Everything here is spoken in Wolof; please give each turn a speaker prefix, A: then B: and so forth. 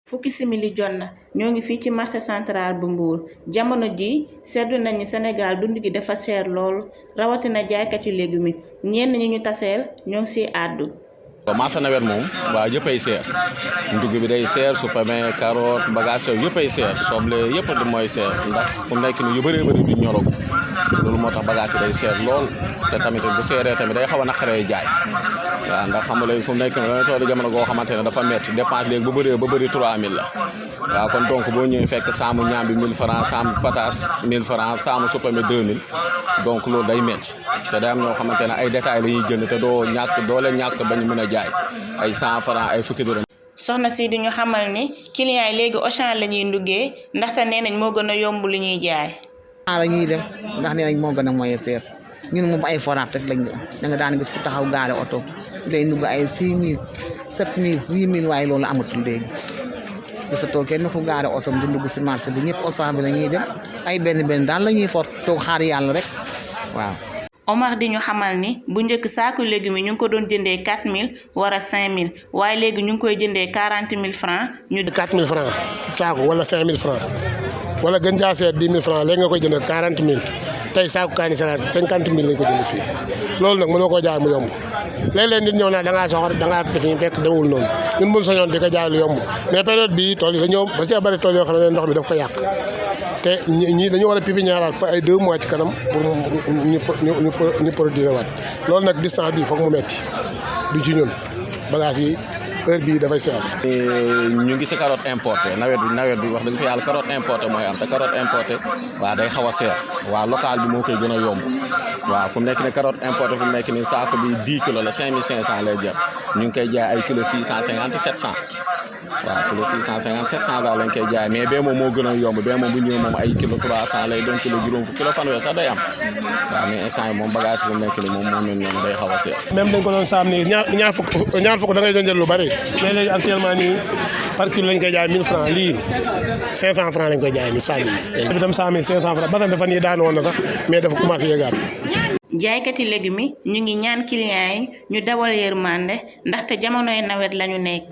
A: fukki simili jot na ñoo ngi fii ci marché central bu Mbour jamono ji seddu nañ ni Sénégal dund gi dafa seer lool rawatina jaaykat yu légumes yi ñenn ñi ñu taseel ñoo ngi siy àddu.
B: marché nawet moom waa yëppay seer ndugg bi day seer supame carotte bagage yëppay seer soble yëpp di mooy seer ndax fu nekk ni yu bëree bëri du ñorogu loolu moo tax bagage yi day seer lool te tamit bu seeree tamit day xaw a naqaree jaay waaw ndax xam nga léegi fu mu nekk ni dana toll jamono goo xamante ne dafa metti dépense léegi bu bëree ba bëri 3000 la waaw kon donc boo ñëwee fekk saamu ñaam bi 1000 francs saamu pataas 1000 francs saamu supame 2000 donc loolu day metti te day am ñoo xamante ne ay détails la ñuy jënd te doo leen ñàkk bañ mën a jaay ay 100 francs ay fukki dërëm.
A: soxna si di ñu xamal ni clients yi léegi Auchan la ñuy nduggee ndaxte nee nañ moo gën a yomb lu ñuy jaay.
C: la ñuy dem ndax nee nañ moo gën a moyen seer ñun moom ay forage rek lañ doon da nga daan gis ku taxaw gaare oto day ndugg ay 6000 7000 8000 waaye loolu amatul léegi gisatoo kenn ku gaare oto di ndugg si marché bi ñëpp Auchan bi la ñuy dem ay benn daal la ñuy for toog xaar yàlla rek waaw.
A: Omar di ñu xamal ni bu njëkk saaku légumes yi ñu ngi ko doon jëndee 4000 wala 5000 waaye léegi ñu ngi koy jëndee 40000 francs.
D: 4000 francs saaku wala 5000 francs wala gën jaa seet 10 000 francs léegi nga koy jëndee 40000 tey saaku kaani salaat 50000 lañ ko jënd fii loolu nag mënoo koo jaay mu yomb léeg-léeg nit ñëw naa da ngaa soxor da ngaa def ñu fekk demul noonu ñun buñ soñoon di ko jaay lu yomb mais période bii tool yi dañoo ba see bëri tool yoo xam ne ndox mi daf ko yàq te ñii dañu war a pépinière ay 2 mois ci kanam pour ñu produire waat loolu nag distance bii foog mu metti du ci ñun bagage yi heure bii dafay seer.
B: ñu ngi ci carotte importée nawet bi wax dëgg fa yàlla carotte importée mooy am te carotte importée waaw day xaw a seer waaw local bi moo koy gën a yomb waaw fu mu nekk ni carotte importée fu mu nekk ni saako bi 10 kilos la 5500 lay jar ñu ngi koy jaay ay kilo 650 700 waaw kilo 650 700 daal lañ koy jaay mais bee moom moo gën a yomb bee moom bu ñëwee moom ay kilo 300 lay doon kilo juróom fukk kilo fanweer sax day am waaw mais instant yi moom bagage bu nekk ni moom moo mel noonu day xaw a seer.
D: même dañ ko doon saam nii ñaar fukk da ngay doon jël lu bari mais léegi actuellement nii par kilo lañ koy jaay 1000 francs lii 500 francs lañ koy jaay ni saam yi bi tam saam yi 500 francs ba tax dafa nii daan woon na sax mais dafa commencé yëgaat.
A: jaaykati légumes yi ñu ngi ñaan clients yi ñu dawal yërmande ndaxte jamonoy nawet lañu nekk.